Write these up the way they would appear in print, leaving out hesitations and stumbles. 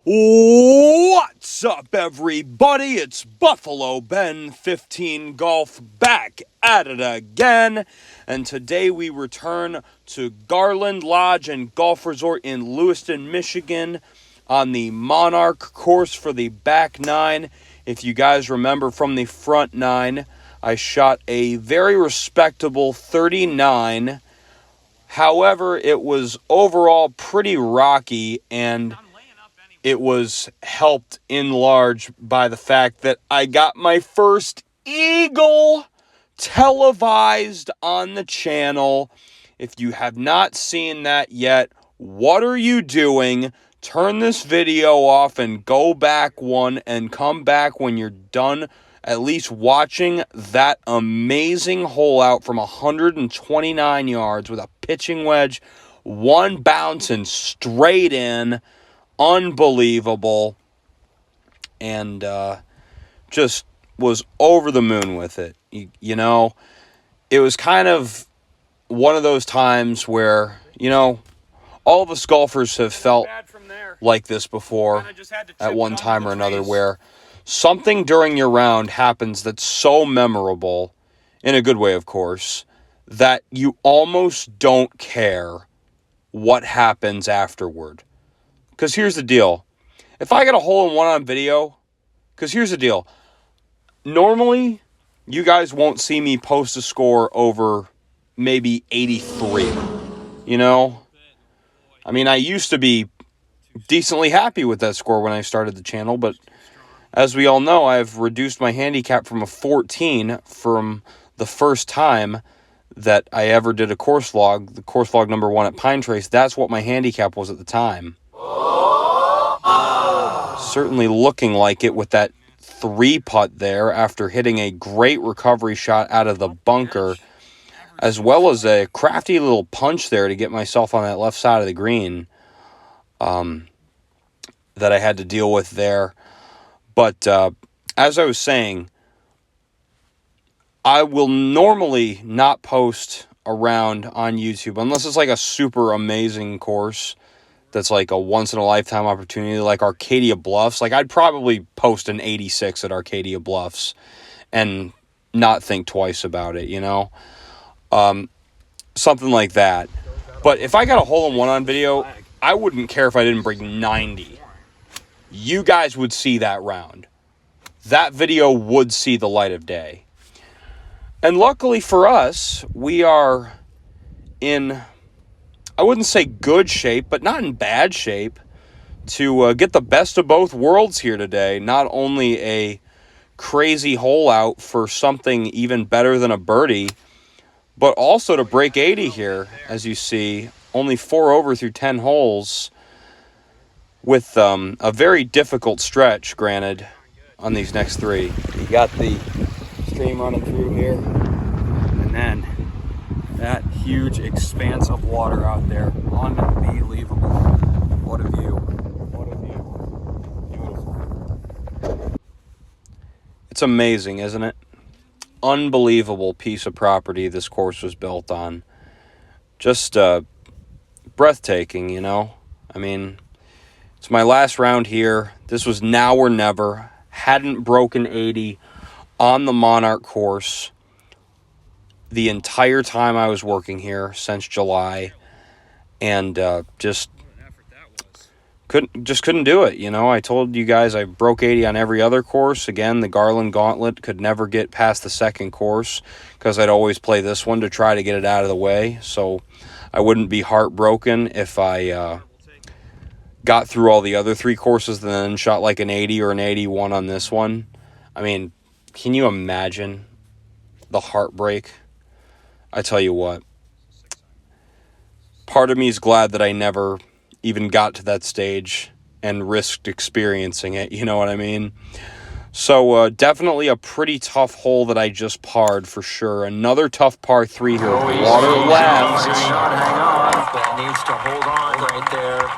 What's up, everybody? It's Buffalo Ben 15 Golf back at it again. And today we return to Garland Lodge and Golf Resort in Lewiston, Michigan on the Monarch course for the back nine. If you guys remember from the front nine, I shot a very respectable 39. However, it was overall pretty rocky, and it was helped in large by the fact that I got my first eagle televised on the channel. If you have not seen that yet, what are you doing? Turn this video off and go back one and come back when you're done at least watching that amazing hole out from 129 yards with a pitching wedge, one bouncing straight in. Unbelievable, and just was over the moon with it. You know, it was kind of one of those times where, all of us golfers have felt like this before at one time or another, where something during your round happens that's so memorable, in a good way, of course, that you almost don't care what happens afterward. Because here's the deal. If I get a hole-in-one on video, normally you guys won't see me post a score over maybe 83, I mean, I used to be decently happy with that score when I started the channel, but as we all know, I've reduced my handicap from a 14 from the first time that I ever did a course vlog, the course vlog number 1 at Pine Trace. That's what my handicap was at the time. Certainly looking like it with that 3-putt there after hitting a great recovery shot out of the bunker, as well as a crafty little punch there to get myself on that left side of the green that I had to deal with there. But as I was saying, I will normally not post a round on YouTube unless it's like a super amazing course that's like a once-in-a-lifetime opportunity, like Arcadia Bluffs. Like, I'd probably post an 86 at Arcadia Bluffs and not think twice about it, something like that. But if I got a hole-in-one on video, I wouldn't care if I didn't break 90. You guys would see that round. That video would see the light of day. And luckily for us, we are in, I wouldn't say good shape, but not in bad shape to get the best of both worlds here today. Not only a crazy hole out for something even better than a birdie, but also to break 80 here, as you see, only 4 over through 10 holes with a very difficult stretch, granted, on these next 3. You got the stream running through here, and then that huge expanse of water out there. Unbelievable. What a view. What a view. Beautiful. It's amazing, isn't it? Unbelievable piece of property this course was built on. Just breathtaking, I mean, it's my last round here. This was now or never. Hadn't broken 80 on the Monarch course the entire time I was working here since July, and just couldn't do it. I told you guys I broke 80 on every other course. Again, the Garland gauntlet could never get past the second course because I'd always play this one to try to get it out of the way, so I wouldn't be heartbroken if I got through all the other 3 courses and then shot like an 80 or an 81 on this one. I mean, can you imagine the heartbreak? I tell you what, part of me is glad that I never even got to that stage and risked experiencing it, you know what I mean? So definitely a pretty tough hole that I just parred for sure. Another tough par 3 here. Water left. Needs to hold on right there.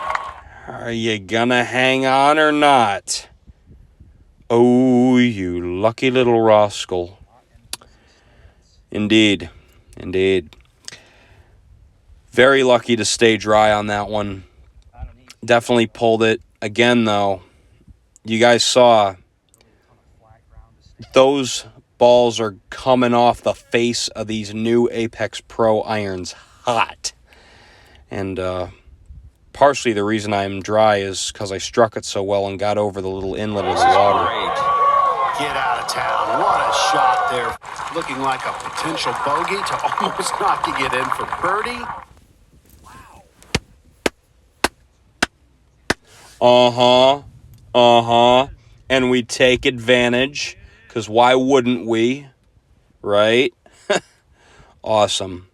Are you gonna hang on or not? Oh, you lucky little rascal. Indeed. Very lucky to stay dry on that one. Definitely pulled it Again, though, you guys saw those balls are coming off the face of these new Apex Pro irons hot. And partially the reason I'm dry is because I struck it so well and got over the little inlet of the water. Get out of town. What a shot there. Looking like a potential bogey to almost knocking it in for birdie. And we take advantage, because why wouldn't we, right? Awesome.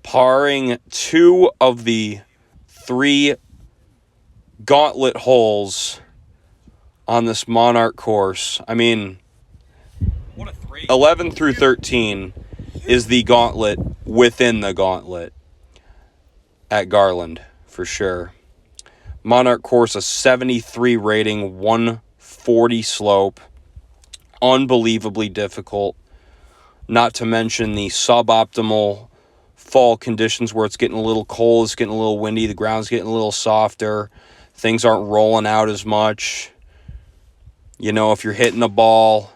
Parring 2 of the 3 gauntlet holes on this Monarch course. I mean, 11 through 13 is the gauntlet within the gauntlet at Garland, for sure. Monarch course, a 73 rating, 140 slope. Unbelievably difficult. Not to mention the suboptimal fall conditions where it's getting a little cold, it's getting a little windy, the ground's getting a little softer. Things aren't rolling out as much. You know, if you're hitting the ball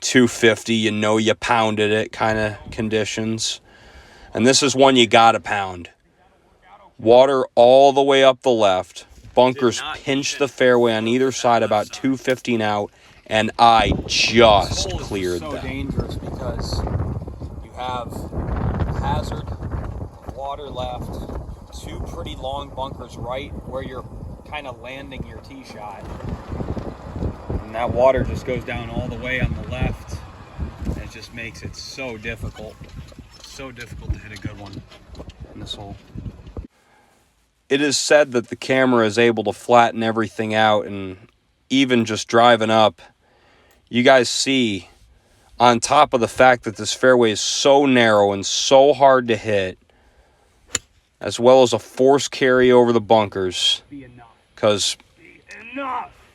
250, you know you pounded it kind of conditions. And this is one you got to pound. Water all the way up the left. Bunkers pinch the fairway on either side about 215 out, and I just cleared them. So dangerous because you have hazard, water left, 2 pretty long bunkers right where you're kind of landing your tee shot. And that water just goes down all the way on the left, and it just makes it so difficult. So difficult to hit a good one in this hole. It is said that the camera is able to flatten everything out, and even just driving up, you guys see, on top of the fact that this fairway is so narrow and so hard to hit, as well as a force carry over the bunkers, because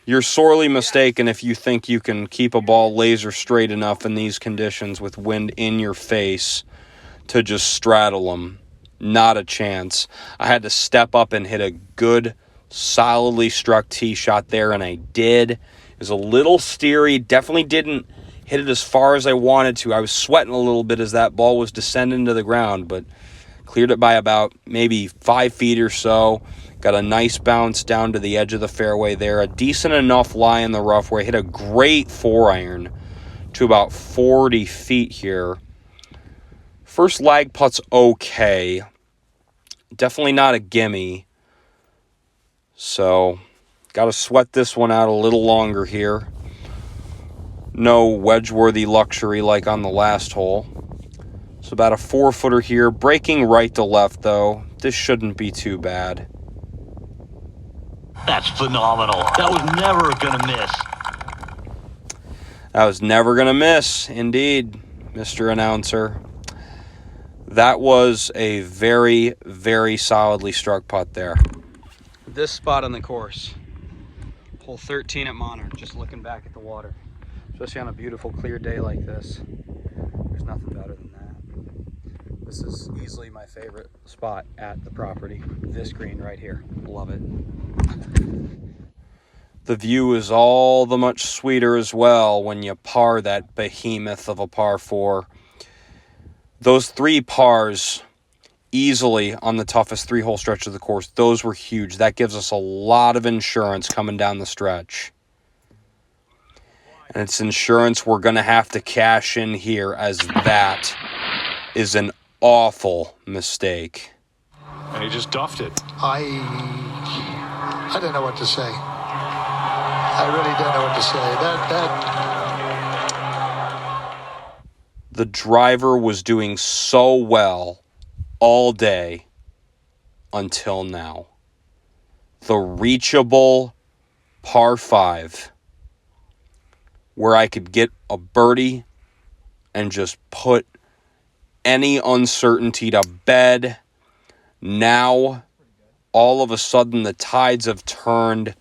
you're sorely mistaken if you think you can keep a ball laser straight enough in these conditions with wind in your face to just straddle them. Not a chance. I had to step up and hit a good, solidly struck tee shot there, and I did. It was a little steery. Definitely didn't hit it as far as I wanted to. I was sweating a little bit as that ball was descending to the ground, but cleared it by about maybe 5 feet or so. Got a nice bounce down to the edge of the fairway there. A decent enough lie in the rough where I hit a great 4-iron to about 40 feet here. First lag putt's okay. Definitely not a gimme. So, got to sweat this one out a little longer here. No wedge-worthy luxury like on the last hole. So about a 4-footer here. Breaking right to left, though. This shouldn't be too bad. That's phenomenal. That was never going to miss. That was never going to miss, indeed, Mr. Announcer. That was a very, very solidly struck putt there. This spot on the course, hole 13 at Monarch, just looking back at the water. Especially on a beautiful, clear day like this. There's nothing better than that. This is easily my favorite spot at the property. This green right here. Love it. The view is all the much sweeter as well when you par that behemoth of a par 4. Those 3 pars easily on the toughest 3-hole stretch of the course, those were huge. That gives us a lot of insurance coming down the stretch. And it's insurance we're going to have to cash in here, as that is an awful mistake. And he just duffed it. I don't know what to say. I really don't know what to say. The driver was doing so well all day until now. The reachable par 5 where I could get a birdie and just put any uncertainty to bed. Now, all of a sudden, the tides have turned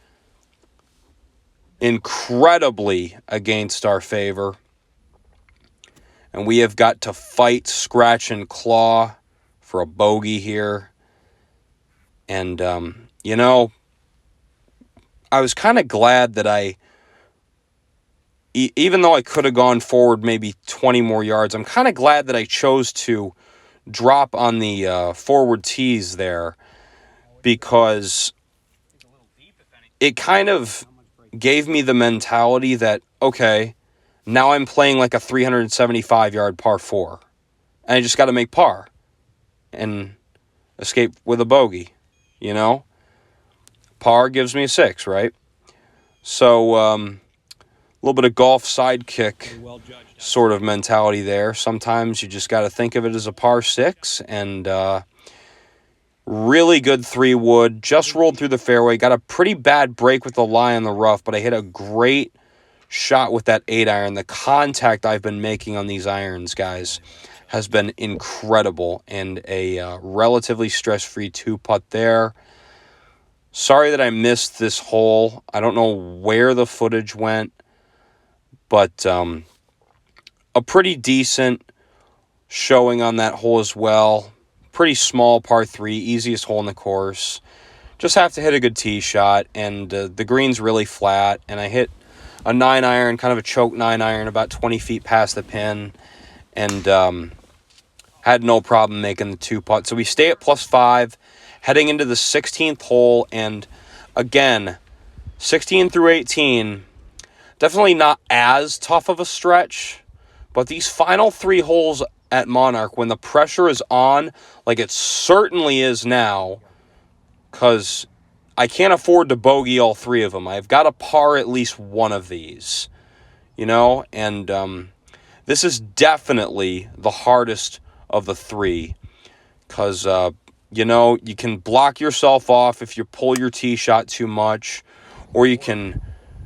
incredibly against our favor. And we have got to fight, scratch, and claw for a bogey here. And, you know, I was kind of glad that even though I could have gone forward maybe 20 more yards, I'm kind of glad that I chose to drop on the forward tees there, because it kind of gave me the mentality that, okay, now I'm playing like a 375-yard par 4, and I just got to make par and escape with a bogey, you know? Par gives me a 6, right? So, a little bit of golf sidekick sort of mentality there. Sometimes you just got to think of it as a par 6, and really good 3-wood. Just rolled through the fairway. Got a pretty bad break with the lie on the rough, but I hit a great shot with that 8-iron. The contact I've been making on these irons, guys, has been incredible, and a relatively stress-free 2-putt there. Sorry that I missed this hole. I don't know where the footage went, but a pretty decent showing on that hole as well. Pretty small par 3, easiest hole in the course. Just have to hit a good tee shot, and the green's really flat, and I hit a 9-iron, kind of a choke 9-iron, about 20 feet past the pin, and had no problem making the 2-putt. So we stay at +5, heading into the 16th hole, and again, 16 through 18, definitely not as tough of a stretch, but these final 3 holes at Monarch, when the pressure is on, like it certainly is now, because I can't afford to bogey all 3 of them. I've got to par at least one of these, you know, and this is definitely the hardest of the 3, because, you know, you can block yourself off if you pull your tee shot too much, or you can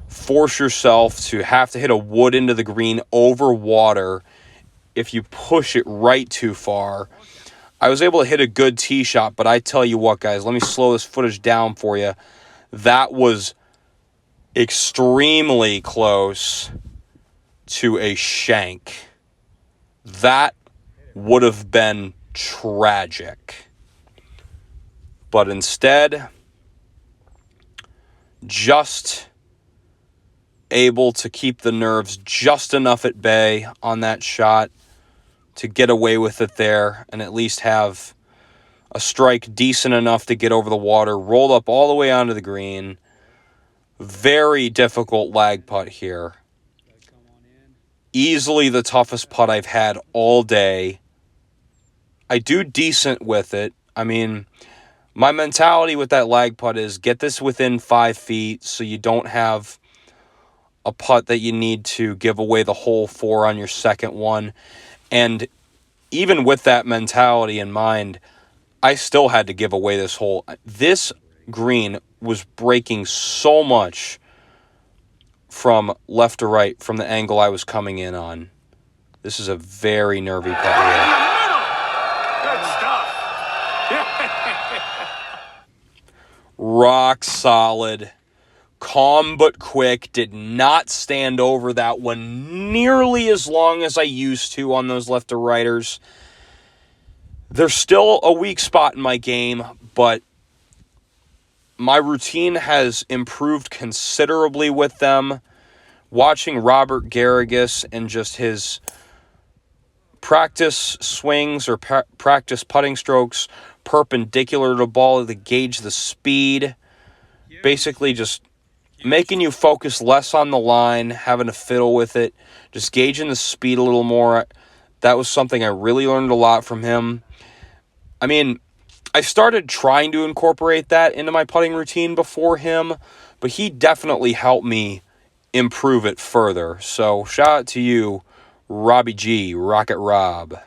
force yourself to have to hit a wood into the green over water if you push it right too far. I was able to hit a good tee shot, but I tell you what, guys, let me slow this footage down for you. That was extremely close to a shank. That would have been tragic. But instead, just able to keep the nerves just enough at bay on that shot to get away with it there and at least have a strike decent enough to get over the water, rolled up all the way onto the green. Very difficult lag putt here. Easily the toughest putt I've had all day. I do decent with it. I mean, my mentality with that lag putt is get this within 5 feet so you don't have a putt that you need to give away the hole for on your second one. And even with that mentality in mind, I still had to give away this hole. This green was breaking so much from left to right from the angle I was coming in on. This is a very nervy putt here. Good stuff. Rock solid. Calm but quick. Did not stand over that one nearly as long as I used to on those left to righters. There's still a weak spot in my game, but my routine has improved considerably with them. Watching Robert Garrigus and just his practice swings or practice putting strokes perpendicular to the ball to gauge the speed. Basically just making you focus less on the line, having to fiddle with it, just gauging the speed a little more. That was something I really learned a lot from him. I mean, I started trying to incorporate that into my putting routine before him, but he definitely helped me improve it further. So shout out to you, Robbie G, Rocket Rob.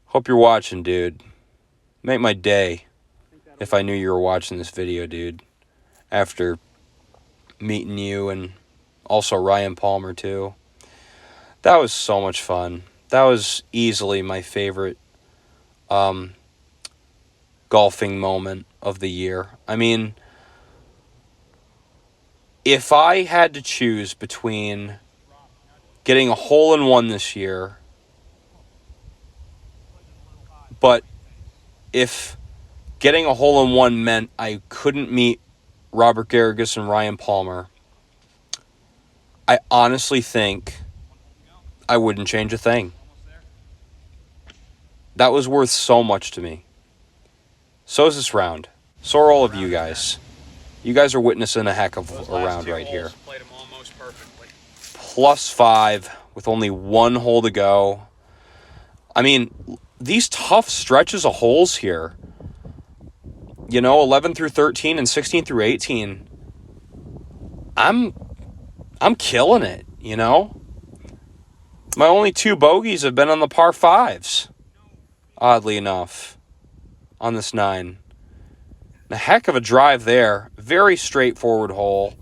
Hope you're watching, dude. Make my day if I knew you were watching this video, dude. After meeting you and also Ryan Palmer, too. That was so much fun. That was easily my favorite golfing moment of the year. I mean, if I had to choose between getting a hole-in-one this year, but if getting a hole-in-one meant I couldn't meet Robert Garrigus and Ryan Palmer, I honestly think I wouldn't change a thing. That was worth so much to me. So is this round. So are all of you guys. You guys are witnessing a heck of a round right here. Played them almost perfectly. +5 with only one hole to go. I mean, these tough stretches of holes here, 11 through 13 and 16 through 18, I'm killing it, My only 2 bogeys have been on the par 5s, oddly enough, on this 9. A heck of a drive there. Very straightforward hole.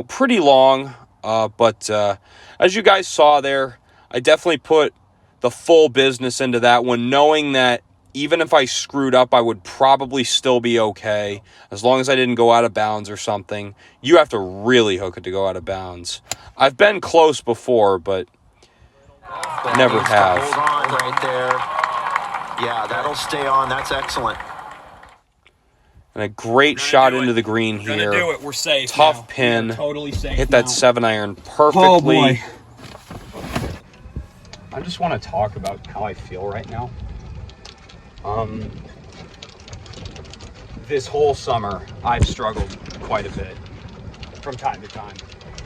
Pretty long, but as you guys saw there, I definitely put the full business into that one, knowing that even if I screwed up, I would probably still be okay, as long as I didn't go out of bounds or something. You have to really hook it to go out of bounds. I've been close before, but never have. Hold on right there. Yeah, that'll stay on. That's excellent. And a great shot into the green here. Gonna do it. We're safe. Tough now. pin. We're totally safe. Hit that now. 7-iron perfectly. Oh boy. I just want to talk about how I feel right now. This whole summer, I've struggled quite a bit from time to time.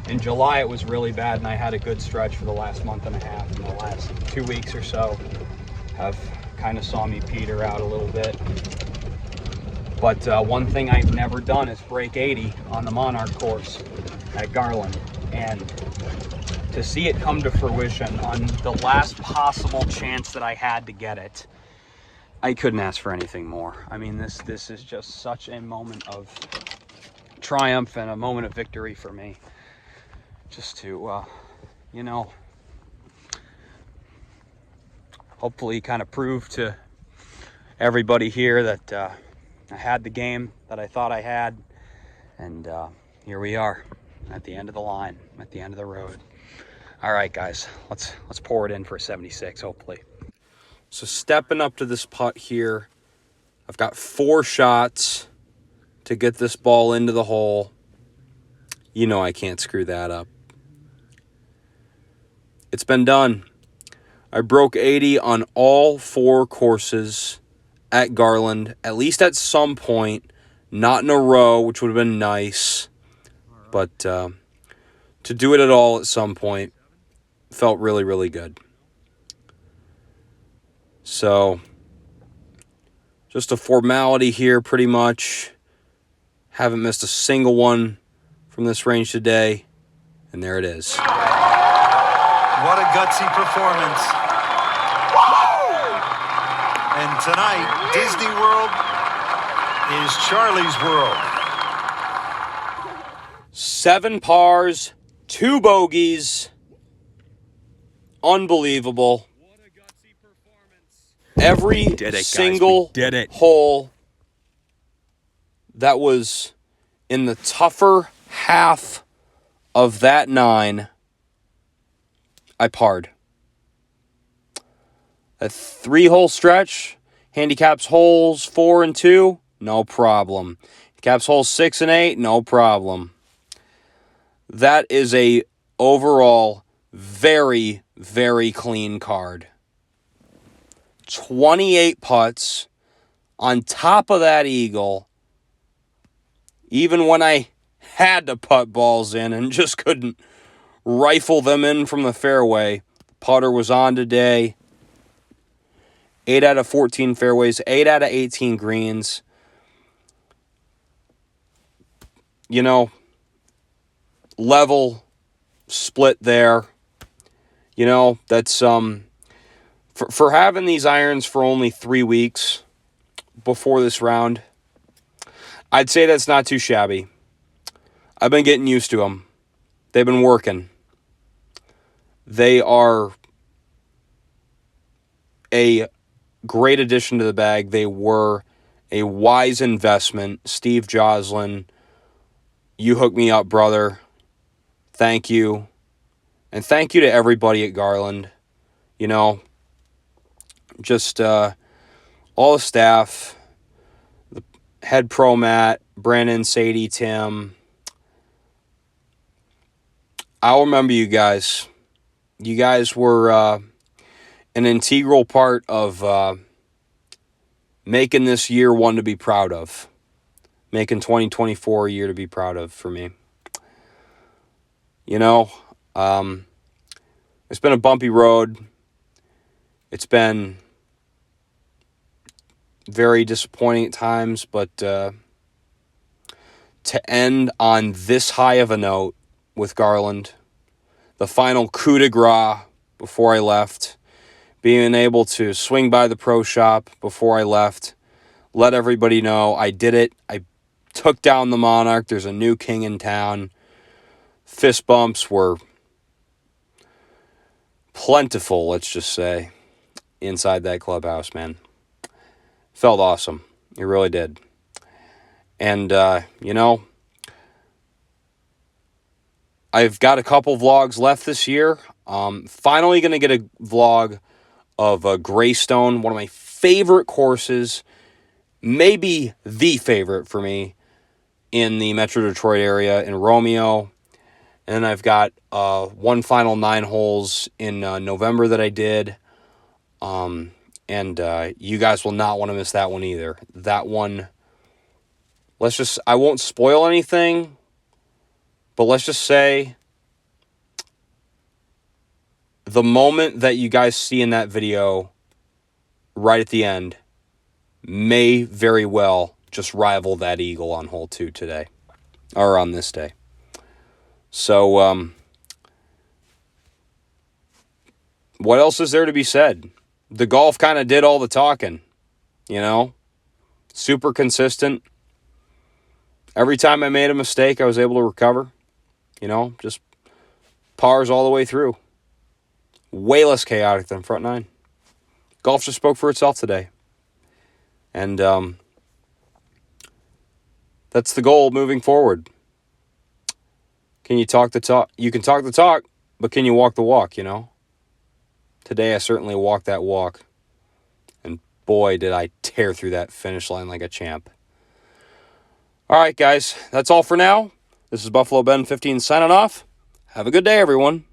In July, it was really bad, and I had a good stretch for the last month and a half, and the last 2 weeks or so have kind of saw me peter out a little bit. But one thing I've never done is break 80 on the Monarch course at Garland. And to see it come to fruition on the last possible chance that I had to get it, I couldn't ask for anything more. I mean, this is just such a moment of triumph and a moment of victory for me. Just to, hopefully kind of prove to everybody here that I had the game that I thought I had. And here we are at the end of the line, at the end of the road. All right, guys, let's pour it in for a 76, hopefully. So stepping up to this putt here, I've got 4 shots to get this ball into the hole. I can't screw that up. It's been done. I broke 80 on all 4 courses at Garland, at least at some point, not in a row, which would have been nice. But to do it at all at some point felt really, really good. So, just a formality here, pretty much. Haven't missed a single one from this range today. And there it is. What a gutsy performance. And tonight, Disney World is Charlie's World. 7 pars, 2 bogeys. Unbelievable. Every single hole that was in the tougher half of that 9, I parred. A 3-hole stretch, handicaps holes 4 and 2, no problem. Handicaps holes 6 and 8, no problem. That is a overall very, very clean card. 28 putts on top of that eagle, even when I had to putt balls in and just couldn't rifle them in from the fairway. Putter was on today. 8 out of 14 fairways, 8 out of 18 greens. Level split there. That's for having these irons for only 3 weeks before this round, I'd say that's not too shabby. I've been getting used to them. They've been working. They are a great addition to the bag. They were a wise investment. Steve Joslin, you hooked me up, brother. Thank you. And thank you to everybody at Garland. Just all the staff, the head pro Matt, Brandon, Sadie, Tim. I'll remember you guys. You guys were an integral part of making this year one to be proud of. Making 2024 a year to be proud of for me. You know, it's been a bumpy road. It's been very disappointing at times, but to end on this high of a note with Garland, the final coup de grace before I left, being able to swing by the pro shop before I left, let everybody know I did it. I took down the Monarch. There's a new king in town. Fist bumps were plentiful, let's just say, inside that clubhouse, man. Felt awesome. It really did. And, you know, I've got a couple vlogs left this year. Finally going to get a vlog of Greystone, one of my favorite courses, maybe the favorite for me in the Metro Detroit area in Romeo. And then I've got one final 9 holes in November that I did. And you guys will not want to miss that one either. That one, I won't spoil anything, but let's just say the moment that you guys see in that video right at the end may very well just rival that eagle on hole 2 today, or on this day. So, what else is there to be said? The golf kind of did all the talking, you know? Super consistent. Every time I made a mistake, I was able to recover. You know, just pars all the way through. Way less chaotic than front 9. Golf just spoke for itself today. And that's the goal moving forward. Can you talk the talk? You can talk the talk, but can you walk the walk, you know? Today I certainly walked that walk. And boy, did I tear through that finish line like a champ. All right, guys, that's all for now. This is Buffalo Ben 15 signing off. Have a good day, everyone.